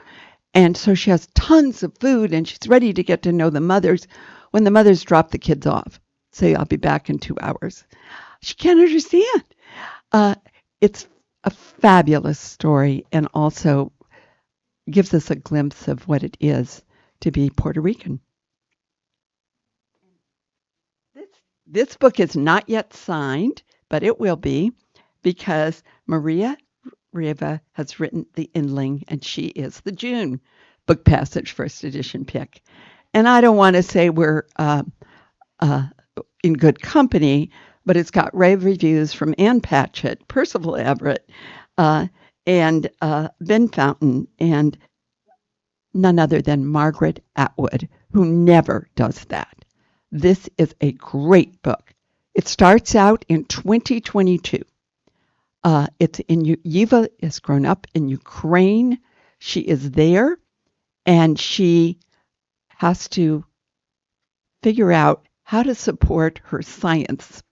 And so she has tons of food, and she's ready to get to know the mothers when the mothers drop the kids off. Say, I'll be back in 2 hours. She can't understand. It's a fabulous story, and also gives us a glimpse of what it is to be Puerto Rican. This book is not yet signed, but it will be, because Maria Riva has written the ending, and she is the June Book Passage first edition pick. And I don't want to say we're in good company, but it's got rave reviews from Ann Patchett, Percival Everett, and Ben Fountain, and none other than Margaret Atwood, who never does that. This is a great book. It starts out in 2022. Yiva has grown up in Ukraine. She is there, and she has to figure out how to support her science.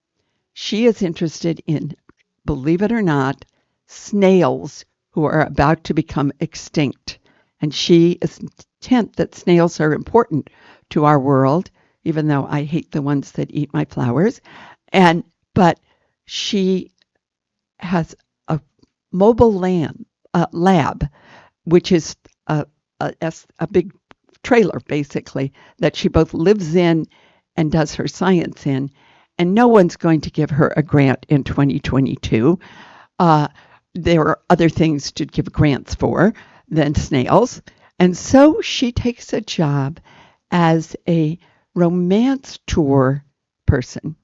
She is interested in, believe it or not, snails who are about to become extinct. And she is intent that snails are important to our world, even though I hate the ones that eat my flowers. But she has a mobile lab, which is a big trailer, basically, that she both lives in and does her science in. And no one's going to give her a grant in 2022. There are other things to give grants for than snails. And so she takes a job as a romance tour person,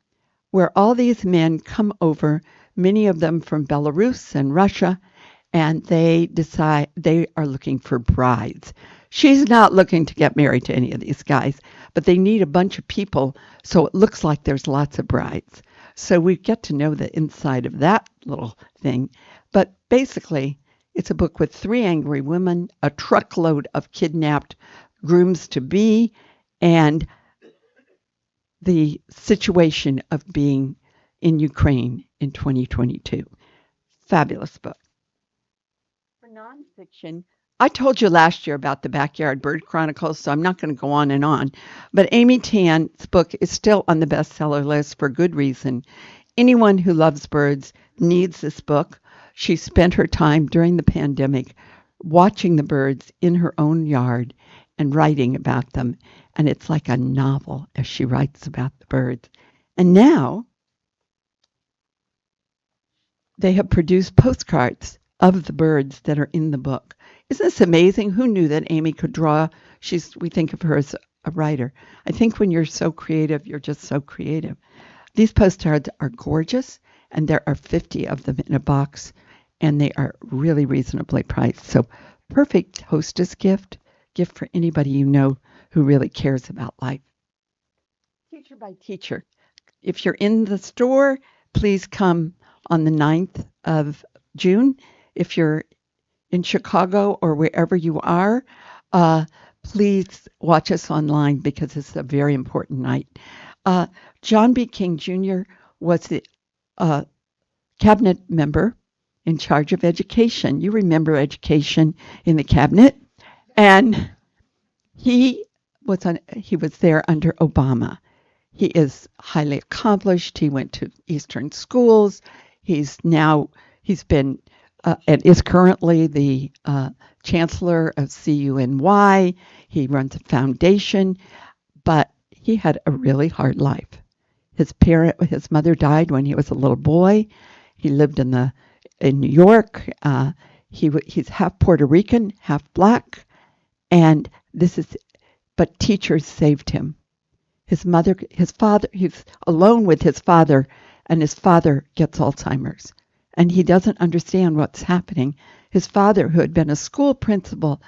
where all these men come over, many of them from Belarus and Russia, and they decide they are looking for brides. She's not looking to get married to any of these guys, but they need a bunch of people, so it looks like there's lots of brides. So we get to know the inside of that little thing. But basically, it's a book with 3 angry women, a truckload of kidnapped grooms-to-be, and the situation of being in Ukraine in 2022. Fabulous book. For nonfiction, I told you last year about the Backyard Bird Chronicles, so I'm not going to go on and on. But Amy Tan's book is still on the bestseller list for good reason. Anyone who loves birds needs this book. She spent her time during the pandemic watching the birds in her own yard and writing about them. And it's like a novel as she writes about the birds. And now they have produced postcards of the birds that are in the book. Isn't this amazing? Who knew that Amy could draw? We think of her as a writer. I think when you're so creative, you're just so creative. These postcards are gorgeous, and there are 50 of them in a box, and they are really reasonably priced. So perfect hostess gift for anybody you know who really cares about life. Teacher by Teacher. If you're in the store, please come on the 9th of June. If you're in Chicago or wherever you are, please watch us online because it's a very important night. John B. King Jr. was the cabinet member in charge of education. You remember education in the cabinet. And he was there under Obama. He is highly accomplished. He went to Eastern schools. He's He's been and is currently the chancellor of CUNY. He runs a foundation, but he had a really hard life. His mother died when he was a little boy. He lived in New York. He's half Puerto Rican, half black, and but teachers saved him. His father, he's alone with his father, and his father gets Alzheimer's, and he doesn't understand what's happening. His father, who had been a school principal,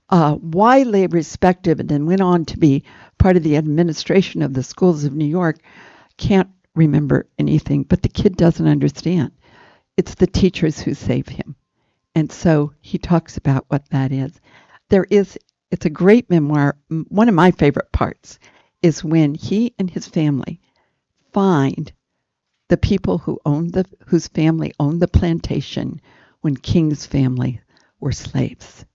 widely respected, and then went on to be part of the administration of the schools of New York, can't remember anything, but the kid doesn't understand. It's the teachers who save him. And so he talks about what that is. It's a great memoir. One of my favorite parts is when he and his family find the people whose family owned the plantation when King's family were slaves.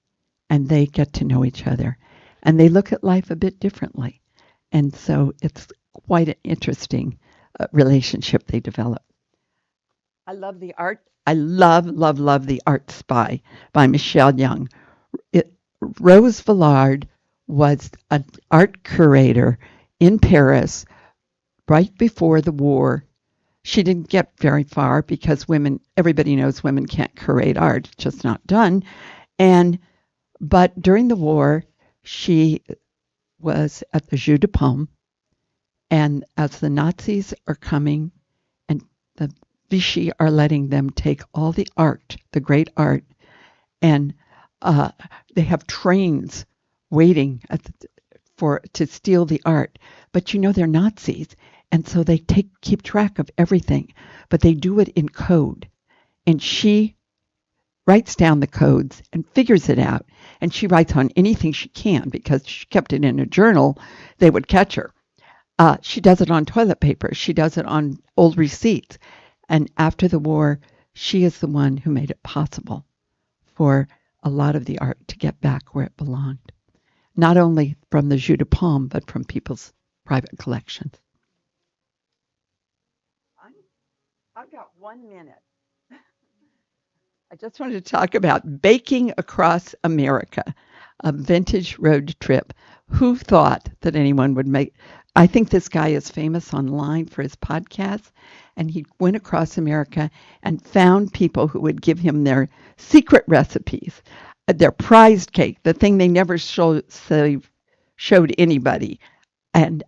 And they get to know each other. And they look at life a bit differently. And so it's quite an interesting relationship they develop. I love the art. I love, love, love The Art Spy by Michelle Young. Rose Villard was an art curator in Paris right before the war. She didn't get very far because everybody knows women can't curate art. It's just not done. But during the war, she was at the Jeu de Paume. And as the Nazis are coming and the Vichy are letting them take all the art, the great art, and they have trains waiting to steal the art. But they're Nazis, and so they keep track of everything, but they do it in code. And she writes down the codes and figures it out. And she writes on anything she can because she kept it in a journal. They would catch her. She does it on toilet paper. She does it on old receipts. And after the war, she is the one who made it possible for a lot of the art to get back where it belonged, not only from the Jeu de Paume, but from people's private collections. I've got 1 minute. I just wanted to talk about Baking Across America, a vintage road trip. Who thought that anyone would make? I think this guy is famous online for his podcast, and he went across America and found people who would give him their secret recipes, their prized cake, the thing they never showed anybody, and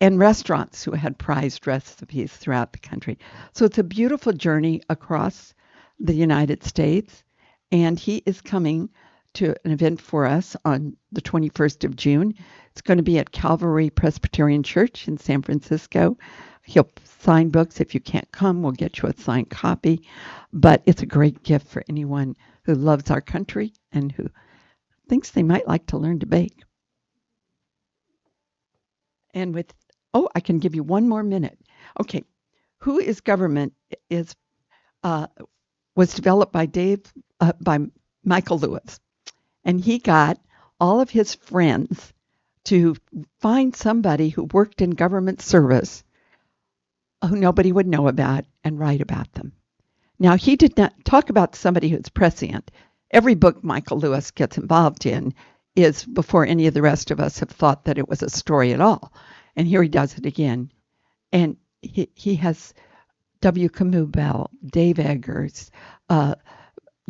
restaurants who had prized recipes throughout the country. So it's a beautiful journey across the United States, and he is coming to an event for us on the 21st of June. It's going to be at Calvary Presbyterian Church in San Francisco. He'll sign books. If you can't come, we'll get you a signed copy. But it's a great gift for anyone who loves our country and who thinks they might like to learn to bake. And I can give you 1 more minute. Okay, Who is Government was developed by Michael Lewis, and he got all of his friends to find somebody who worked in government service who nobody would know about and write about them. Now, he did not talk about somebody who's prescient. Every book Michael Lewis gets involved in is before any of the rest of us have thought that it was a story at all. And here he does it again. And he has W. Camus Bell, Dave Eggers,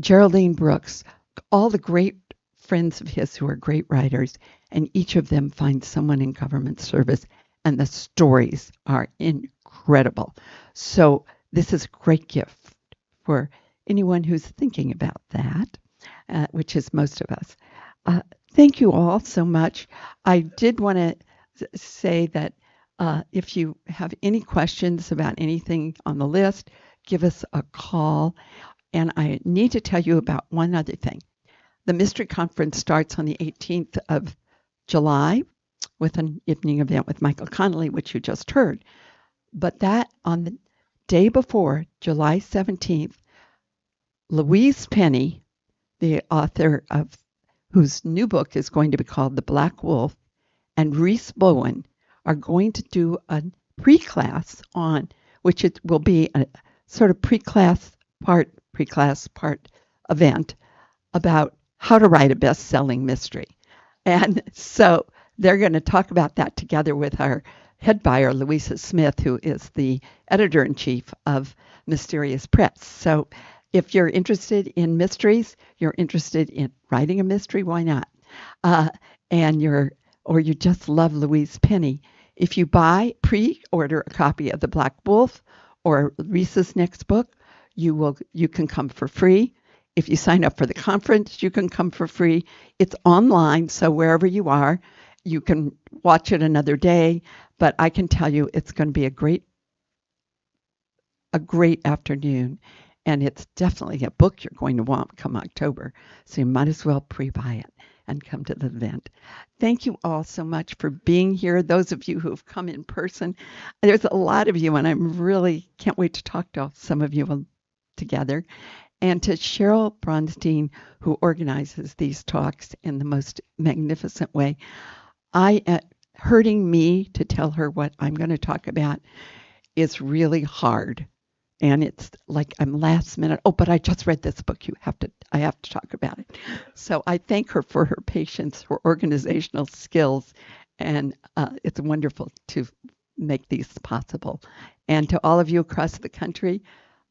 Geraldine Brooks, all the great friends of his who are great writers, and each of them finds someone in government service, and the stories are incredible. So this is a great gift for anyone who's thinking about that, which is most of us. Thank you all so much. I did want to say that if you have any questions about anything on the list, give us a call. And I need to tell you about one other thing. The Mystery Conference starts on the 18th of July with an evening event with Michael Connelly, which you just heard. But that on the day before, July 17th, Louise Penny, the author of whose new book is going to be called The Black Wolf, and Reese Bowen are going to do a pre-class on, which it will be a sort of pre-class part pre-class part event about how to write a best-selling mystery. And so they're going to talk about that together with our head buyer, Louisa Smith, who is the editor-in-chief of Mysterious Press. So if you're interested in mysteries, you're interested in writing a mystery, why not? Uh, and or you just love Louise Penny. If you pre-order a copy of The Black Wolf or Reese's next book, you can come for free. If you sign up for the conference, you can come for free. It's online, so wherever you are, you can watch it another day. But I can tell you, it's going to be a great afternoon, and it's definitely a book you're going to want come October. So you might as well pre-buy it and come to the event. Thank you all so much for being here. Those of you who have come in person, there's a lot of you, and I'm really can't wait to talk to some of you together. And to Cheryl Bronstein, who organizes these talks in the most magnificent way. Hurting me to tell her what I'm going to talk about is really hard. And it's like I'm last minute. Oh, but I just read this book. I have to talk about it. So I thank her for her patience, her organizational skills, and it's wonderful to make these possible. And to all of you across the country,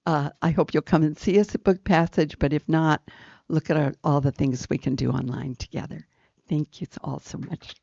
I hope you'll come and see us at Book Passage, but if not, look at all the things we can do online together. Thank you all so much.